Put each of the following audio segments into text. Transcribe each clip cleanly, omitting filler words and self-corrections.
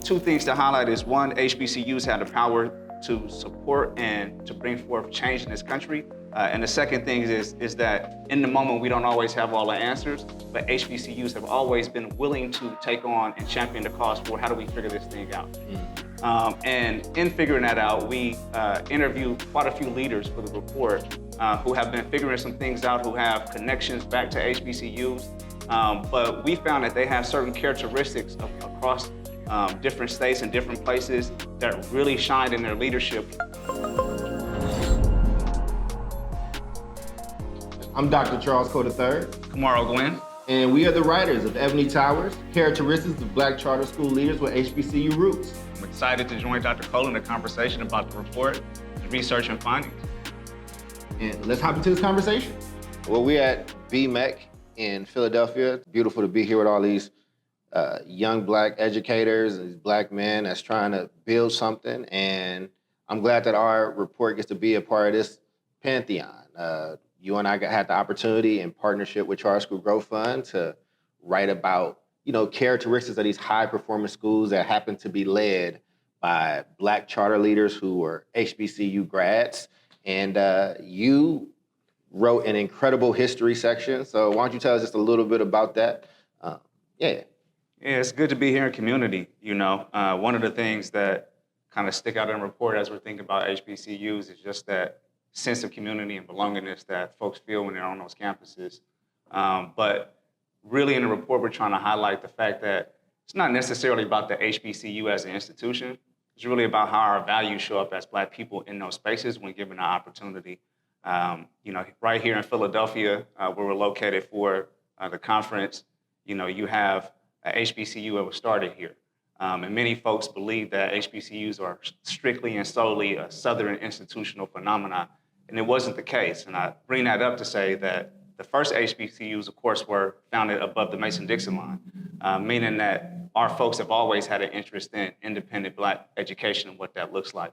two things to highlight is one, HBCUs have the power to support and to bring forth change in this country. And the second thing is that in the moment, we don't always have all the answers, but HBCUs have always been willing to take on and champion the cause for how do we figure this thing out. And in figuring that out, we interviewed quite a few leaders for the report who have been figuring some things out, who have connections back to HBCUs. But we found that they have certain characteristics across different states and different places that really shine in their leadership. I'm Dr. Charles Cole III. Kamar O'Guinn. And we are the writers of Ebony Towers, Characteristics of Black Charter School Leaders with HBCU Roots. I'm excited to join Dr. Cole in a conversation about the report, the research and findings. And let's hop into this conversation. Well, we're at BMEC in Philadelphia. It's beautiful to be here with all these young Black educators and these Black men that's trying to build something. And I'm glad that our report gets to be a part of this pantheon. You and I had the opportunity in partnership with Charter School Growth Fund to write about, characteristics of these high performance schools that happen to be led by Black charter leaders who were HBCU grads. And you wrote an incredible history section. So why don't you tell us just a little bit about that? Yeah, it's good to be here in community. One of the things that kind of stick out in the report as we're thinking about HBCUs is just that sense of community and belongingness that folks feel when they're on those campuses. But really in the report, we're trying to highlight the fact that it's not necessarily about the HBCU as an institution. It's really about how our values show up as Black people in those spaces when given the opportunity. Right here in Philadelphia, where we're located for the conference, you have a HBCU that was started here. And many folks believe that HBCUs are strictly and solely a Southern institutional phenomenon, and it wasn't the case. And I bring that up to say that the first HBCUs, of course, were founded above the Mason-Dixon line, meaning that our folks have always had an interest in independent Black education and what that looks like.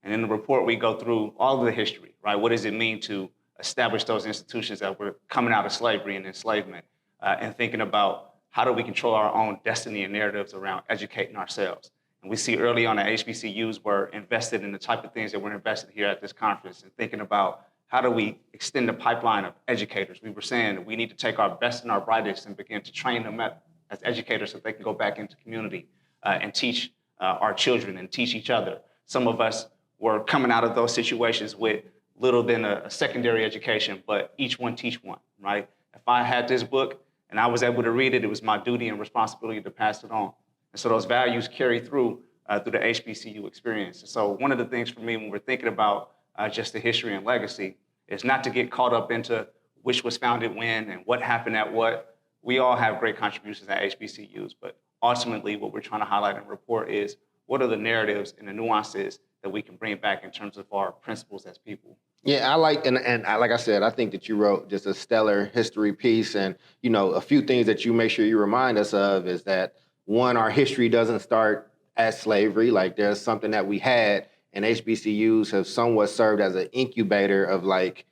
And in the report, we go through all of the history, right? What does it mean to establish those institutions that were coming out of slavery and enslavement, and thinking about how do we control our own destiny and narratives around educating ourselves? And we see early on that HBCUs were invested in the type of things that were invested here at this conference and thinking about how do we extend the pipeline of educators. We were saying that we need to take our best and our brightest and begin to train them up as educators so they can go back into community and teach our children and teach each other. Some of us were coming out of those situations with little than a secondary education, but each one teach one, right? If I had this book and I was able to read it, it was my duty and responsibility to pass it on. And so those values carry through the HBCU experience. And so one of the things for me when we're thinking about just the history and legacy is not to get caught up into which was founded when and what happened at what. We all have great contributions at HBCUs, but ultimately what we're trying to highlight in the report is what are the narratives and the nuances that we can bring back in terms of our principles as people. Yeah, I like, and like I said, I think that you wrote just a stellar history piece. And, a few things that you make sure you remind us of is that, one, our history doesn't start as slavery. Like there's something that we had, and HBCUs have somewhat served as an incubator of like,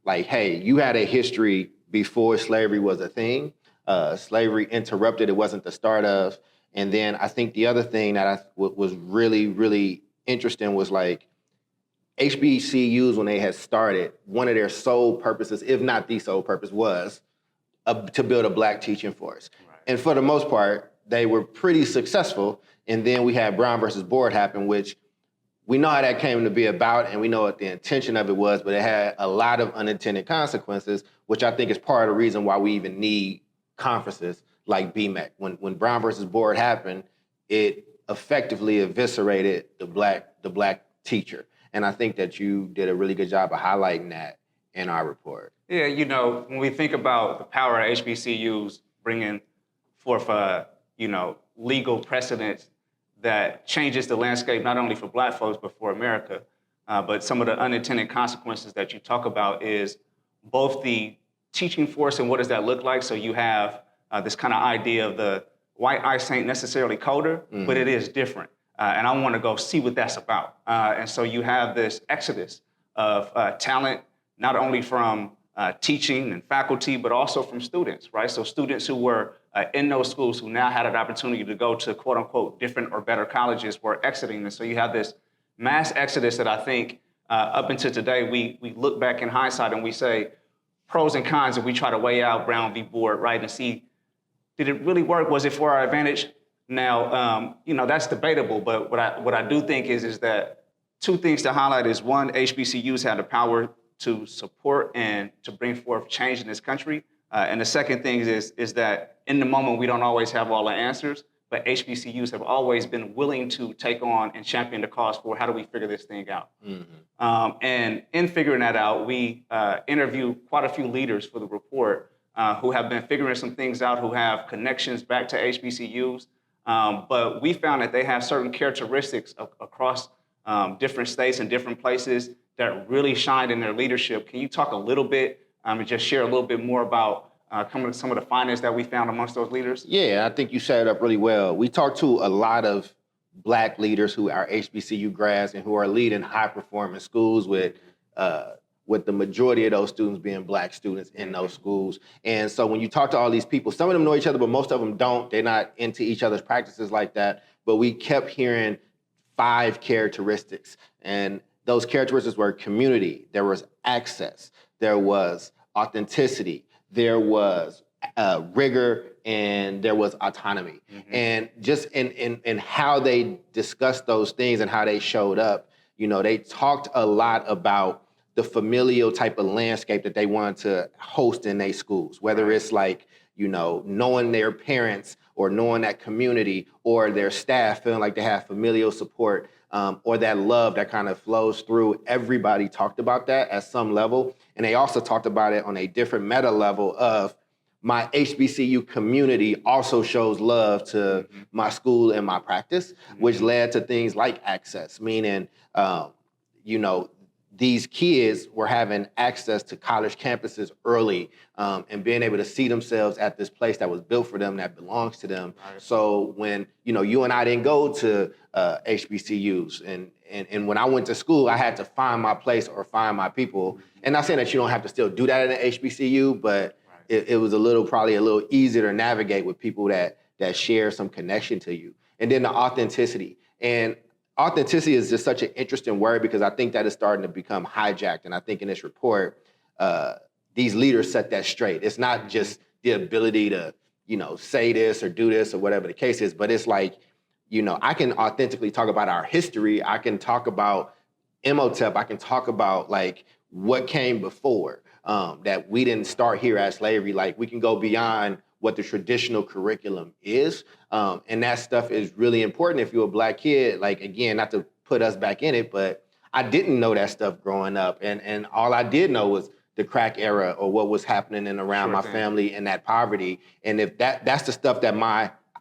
hey, you had a history before slavery was a thing. Slavery interrupted, it wasn't the start of. And then I think the other thing that was really, really interesting was like HBCUs, when they had started, one of their sole purposes, if not the sole purpose, was to build a Black teaching force. Right. And for the most part, they were pretty successful. And then we had Brown versus Board happen, which we know how that came to be about, and we know what the intention of it was, but it had a lot of unintended consequences, which I think is part of the reason why we even need conferences like BMEC. When Brown versus Board happened, it effectively eviscerated the black teacher. And I think that you did a really good job of highlighting that in our report. Yeah, when we think about the power of HBCUs bringing forth, legal precedents that changes the landscape not only for Black folks, but for America. But some of the unintended consequences that you talk about is both the teaching force and what does that look like. So you have this kind of idea of the white ice ain't necessarily colder, but it is different. And I want to go see what that's about. And so you have this exodus of talent, not only from teaching and faculty, but also from students, right? So students who were in those schools who now had an opportunity to go to quote unquote different or better colleges were exiting. And so you have this mass exodus that I think up until today, we look back in hindsight and we say pros and cons, and we try to weigh out Brown v. Board, right? And see, did it really work? Was it for our advantage? Now, that's debatable, but what I do think is that two things to highlight is one, HBCUs have the power to support and to bring forth change in this country. And the second thing is that in the moment, we don't always have all the answers, but HBCUs have always been willing to take on and champion the cause for how do we figure this thing out. Mm-hmm. And in figuring that out, we interviewed quite a few leaders for the report who have been figuring some things out, who have connections back to HBCUs. But we found that they have certain characteristics across different states and different places that really shined in their leadership. Can you talk a little bit and just share a little bit more about some of the findings that we found amongst those leaders? Yeah, I think you set it up really well. We talked to a lot of Black leaders who are HBCU grads and who are leading high-performing schools with the majority of those students being Black students in those schools. And so when you talk to all these people, some of them know each other, but most of them don't. They're not into each other's practices like that. But we kept hearing 5 characteristics. And those characteristics were community, there was access, there was authenticity, there was rigor, and there was autonomy. Mm-hmm. And just in how they discussed those things and how they showed up, they talked a lot about the familial type of landscape that they wanted to host in their schools, whether it's like, knowing their parents or knowing that community or their staff feeling like they have familial support or that love that kind of flows through. Everybody talked about that at some level. And they also talked about it on a different meta level of my HBCU community also shows love to my school and my practice, which led to things like access, meaning, these kids were having access to college campuses early and being able to see themselves at this place that was built for them, that belongs to them. Right. So when, you and I didn't go to HBCUs and when I went to school, I had to find my place or find my people. And not saying that you don't have to still do that in an HBCU, but it was probably a little easier to navigate with people that share some connection to you. And then the authenticity. And authenticity is just such an interesting word because I think that is starting to become hijacked. And I think in this report, these leaders set that straight. It's not just the ability to, say this or do this or whatever the case is, but it's like, I can authentically talk about our history. I can talk about Imhotep. I can talk about like what came before, that we didn't start here as slavery. Like we can go beyond what the traditional curriculum is. And that stuff is really important if you're a Black kid. Like, again, not to put us back in it, but I didn't know that stuff growing up. And all I did know was the crack era or what was happening in around my family and that poverty. And if that's the stuff that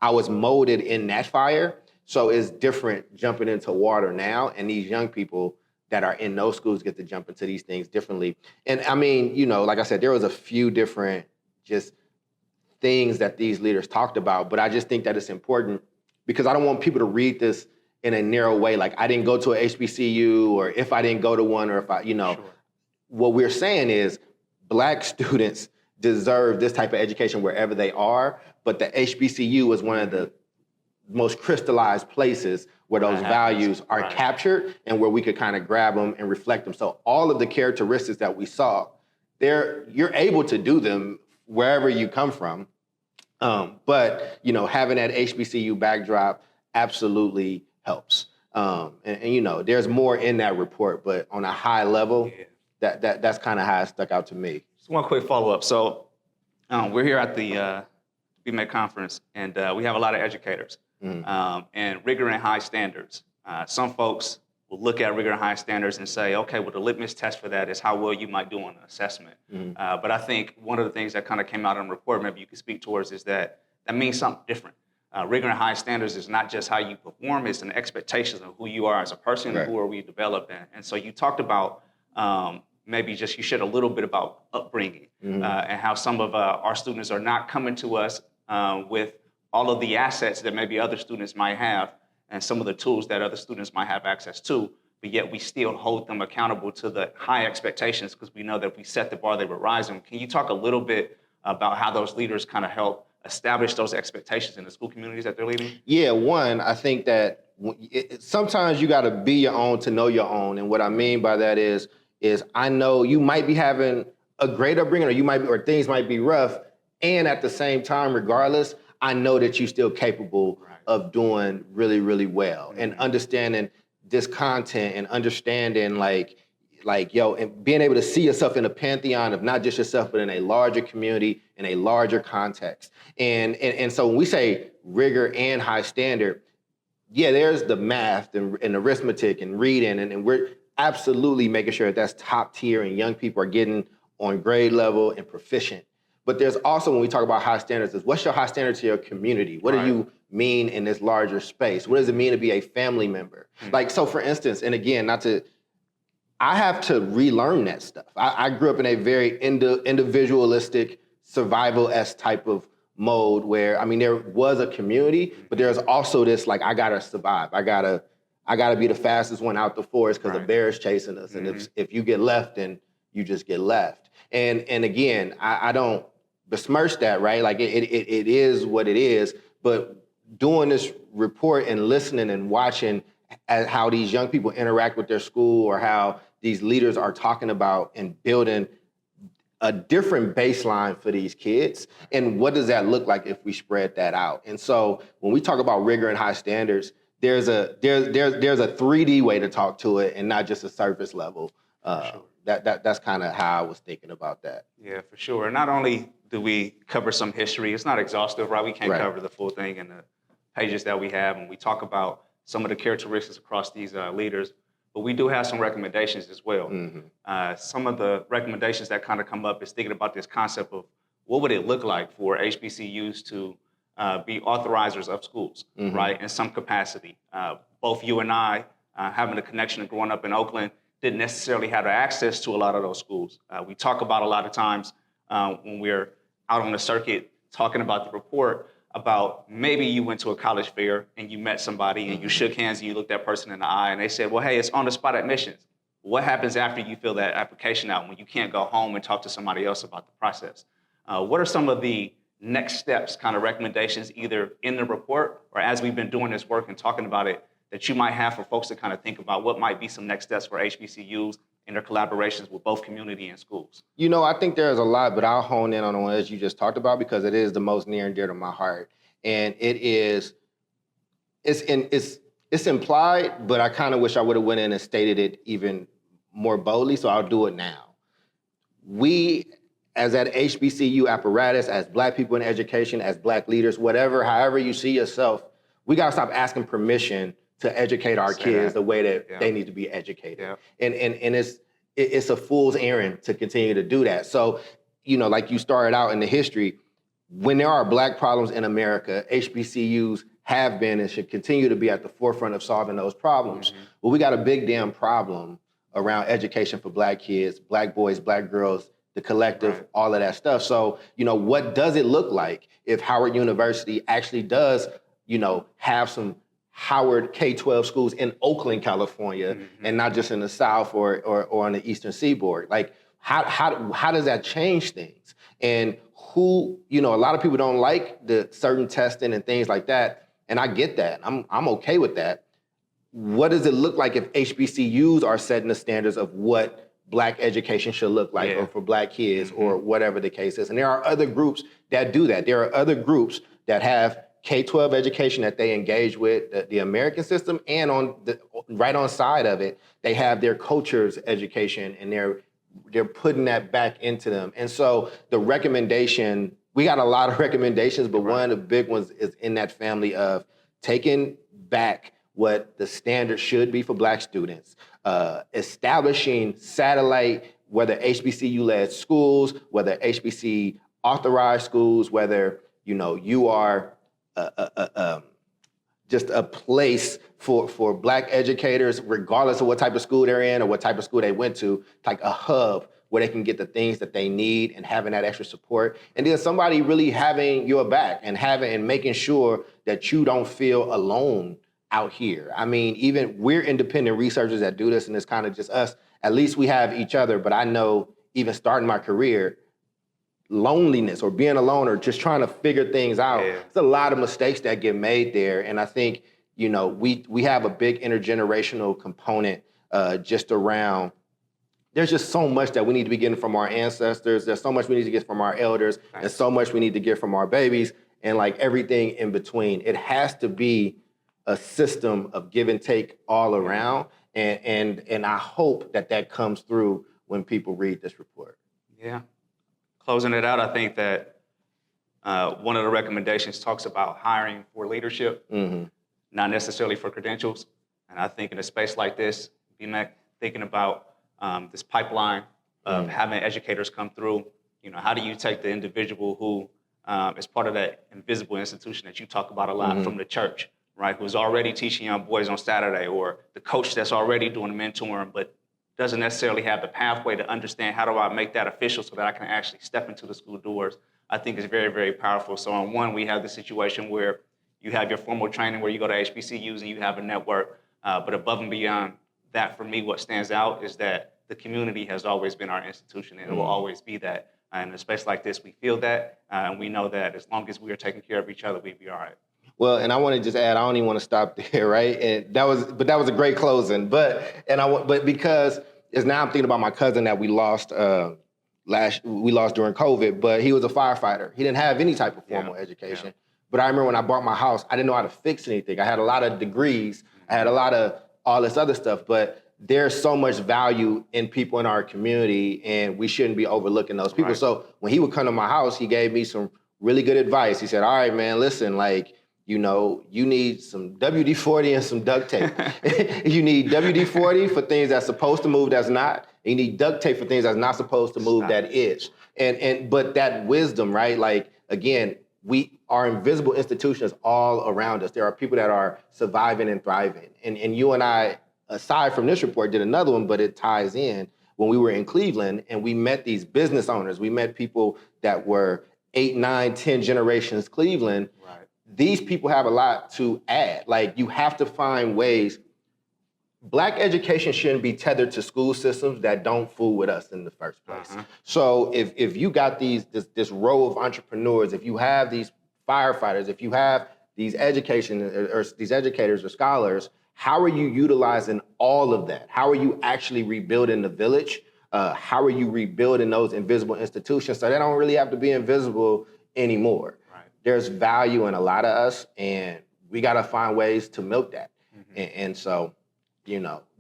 I was molded in that fire. So it's different jumping into water now. And these young people that are in those schools get to jump into these things differently. And I mean, like I said, there was a few different just things that these leaders talked about, but I just think that it's important because I don't want people to read this in a narrow way. Like I didn't go to a HBCU or if I didn't go to one or if I, Sure. What we're saying is Black students deserve this type of education wherever they are, but the HBCU is one of the most crystallized places where those values are captured and where we could kind of grab them and reflect them. So all of the characteristics that we saw, you're able to do them wherever you come from. But, having that HBCU backdrop absolutely helps. And there's more in that report, but on a high level, that's kind of how it stuck out to me. Just one quick follow-up. So we're here at the BMEC conference, and we have a lot of educators. And rigor and high standards. Some folks will look at rigor and high standards and say, okay, well, the litmus test for that is how well you might do on an assessment. But I think one of the things that kind of came out in the report, maybe you could speak towards, is that means something different. Rigor and high standards is not just how you perform, it's an expectation of who you are as a person and who are we developed in. And so you talked about maybe just you shared a little bit about upbringing and how some of our students are not coming to us with all of the assets that maybe other students might have and some of the tools that other students might have access to, but yet we still hold them accountable to the high expectations because we know that if we set the bar, they will rise. And can you talk a little bit about how those leaders kind of help establish those expectations in the school communities that they're leading? Yeah, one, I think that sometimes you got to be your own to know your own, and what I mean by that is I know you might be having a great upbringing, or things might be rough, and at the same time, regardless, I know that you're still capable of doing really, really well, and understanding this content and understanding and being able to see yourself in a pantheon of not just yourself, but in a larger community, in a larger context. And so when we say rigor and high standard, yeah, there's the math and arithmetic and reading, and we're absolutely making sure that that's top tier and young people are getting on grade level and proficient. But there's also, when we talk about high standards, is what's your high standard to your community? What do you mean in this larger space? What does it mean to be a family member? Like, so for instance, and again, I have to relearn that stuff. I grew up in a very individualistic, survival-esque type of mode where, I mean, there was a community, but there's also this, like, I gotta survive. I gotta be the fastest one out the forest because the bear is chasing us. And if you get left, then you just get left. And again, I don't besmirch that, right? Like it is what it is, but doing this report and listening and watching at how these young people interact with their school, or how these leaders are talking about and building a different baseline for these kids, and what does that look like if we spread that out? And so when we talk about rigor and high standards, there's a 3D way to talk to it, and not just a surface level. That's kind of how I was thinking about that. Yeah, for sure. Not only do we cover some history, it's not exhaustive, right? We can't cover the full thing in the pages that we have, and we talk about some of the characteristics across these leaders, but we do have some recommendations as well. Some of the recommendations that kind of come up is thinking about this concept of what would it look like for HBCUs to be authorizers of schools, right, in some capacity. Both you and I, having a connection and growing up in Oakland, didn't necessarily have access to a lot of those schools. We talk about a lot of times when we're out on the circuit talking about the report, about maybe you went to a college fair and you met somebody and you shook hands and you looked that person in the eye and they said, well, hey, it's on the spot admissions. What happens after you fill that application out when you can't go home and talk to somebody else about the process? What are some of the next steps, kind of recommendations, either in the report or as we've been doing this work and talking about it, that you might have for folks to kind of think about what might be some next steps for HBCUs in their collaborations with both community and schools? You know, I think there's a lot, but I'll hone in on the one that you just talked about because it is the most near and dear to my heart. And it's implied, but I kind of wish I would have went in and stated it even more boldly, so I'll do it now. We, as that HBCU apparatus, as Black people in education, as Black leaders, however you see yourself, we gotta stop asking permission to educate our kids the way that they need to be educated. And it's a fool's errand to continue to do that. So, you know, like you started out in the history, when there are Black problems in America, HBCUs have been and should continue to be at the forefront of solving those problems. But we got a big damn problem around education for Black kids, Black boys, Black girls, the collective, all of that stuff. So, you know, what does it look like if Howard University actually does, you know, have some Howard K-12 schools in Oakland, California, and not just in the South or on the Eastern Seaboard? Like, how does that change things? And who, you know, a lot of people don't like the certain testing and things like that, and I get that. I'm okay with that. What does it look like if HBCUs are setting the standards of what Black education should look like, or for Black kids, or whatever the case is? And there are other groups that do that. There are other groups that have K-12 education that they engage with the American system, and right on side of it, they have their cultures education, and they're putting that back into them. And so the recommendation, we got a lot of recommendations, but one of the big ones is in that family of taking back what the standard should be for Black students, establishing satellite, whether HBCU-led schools, whether HBC authorized schools, whether, you know, you are just a place for Black educators, regardless of what type of school they're in or what type of school they went to, like a hub where they can get the things that they need and having that extra support. And then somebody really having your back and making sure that you don't feel alone out here. I mean, even we're independent researchers that do this, and it's kind of just us. At least we have each other, but I know even starting my career, loneliness or being alone or just trying to figure things out. Yeah. There's a lot of mistakes that get made there. And I think, we have a big intergenerational component just around, there's just so much that we need to be getting from our ancestors. There's so much we need to get from our elders, and so much we need to get from our babies, and like everything in between. It has to be a system of give and take all around. And I hope that comes through when people read this report. Yeah. Closing it out, I think that one of the recommendations talks about hiring for leadership, not necessarily for credentials. And I think in a space like this, BMAC, thinking about this pipeline of having educators come through, how do you take the individual who is part of that invisible institution that you talk about a lot from the church, right? Who's already teaching young boys on Saturday, or the coach that's already doing mentoring, but doesn't necessarily have the pathway to understand how do I make that official so that I can actually step into the school doors. I think is very, very powerful. So on one, we have the situation where you have your formal training where you go to HBCUs and you have a network, but above and beyond that, for me, what stands out is that the community has always been our institution, and it will always be that. In a space like this, we feel that, and we know that as long as we are taking care of each other, we'd be all right. Well, and I want to just add, I don't even want to stop there, right? And that was a great closing. But because it's now I'm thinking about my cousin that we lost during COVID, but he was a firefighter. He didn't have any type of formal education. Yeah. But I remember when I bought my house, I didn't know how to fix anything. I had a lot of degrees. I had a lot of all this other stuff, but there's so much value in people in our community, and we shouldn't be overlooking those people. Right. So when he would come to my house, he gave me some really good advice. He said, all right, man, listen, like, you need some WD-40 and some duct tape. You need WD-40 for things that's supposed to move that's not. And you need duct tape for things that's not supposed to move that is. But that wisdom, right? Like, again, our invisible institutions all around us. There are people that are surviving and thriving. And you and I, aside from this report, did another one, but it ties in. When we were in Cleveland and we met these business owners, we met people that were 8, 9, 10 generations Cleveland. Right. These people have a lot to add. Like, you have to find ways. Black education shouldn't be tethered to school systems that don't fool with us in the first place. So if you got this row of entrepreneurs, if you have these firefighters, if you have these these educators or scholars, how are you utilizing all of that? How are you actually rebuilding the village? How are you rebuilding those invisible institutions so they don't really have to be invisible anymore? Right. There's value in a lot of us, and we got to find ways to milk that. And so,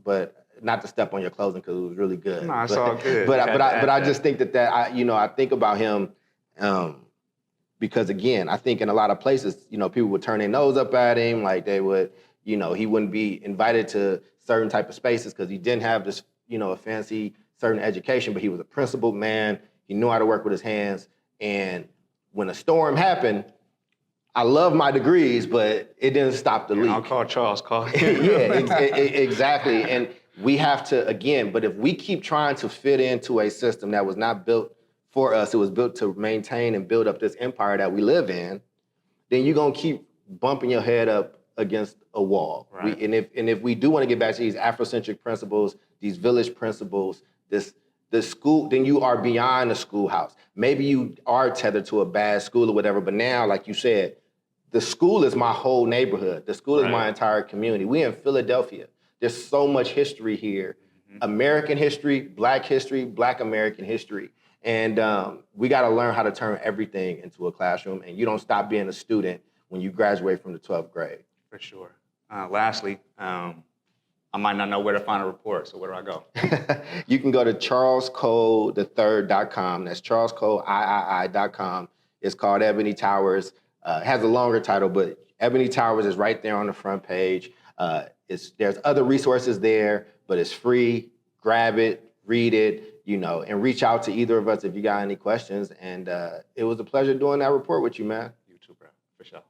but not to step on your closing because it was really good. No, it's all good. But I just think that I think about him because, again, I think in a lot of places, people would turn their nose up at him, like they would. He wouldn't be invited to certain type of spaces because he didn't have this, a fancy certain education, but he was a principled man. He knew how to work with his hands. And when a storm happened, I love my degrees, but it didn't stop the leak. I'll call Charles. Exactly. And we have to, again, but if we keep trying to fit into a system that was not built for us, it was built to maintain and build up this empire that we live in, then you're going to keep bumping your head up against a wall. Right. If we do want to get back to these Afrocentric principles, these village principles, the school, then you are beyond the schoolhouse. Maybe you are tethered to a bad school or whatever, but now, like you said, the school is my whole neighborhood. The school is my entire community. We in Philadelphia. There's so much history here. American history, Black American history. And we got to learn how to turn everything into a classroom, and you don't stop being a student when you graduate from the 12th grade. For sure. Lastly, I might not know where to find a report, so where do I go? You can go to charlescole3rd.com. That's charlescole3rd.com. It's called Ebony Towers. It has a longer title, but Ebony Towers is right there on the front page. There's other resources there, but it's free. Grab it, read it, and reach out to either of us if you got any questions. And it was a pleasure doing that report with you, man. You too, bro. For sure.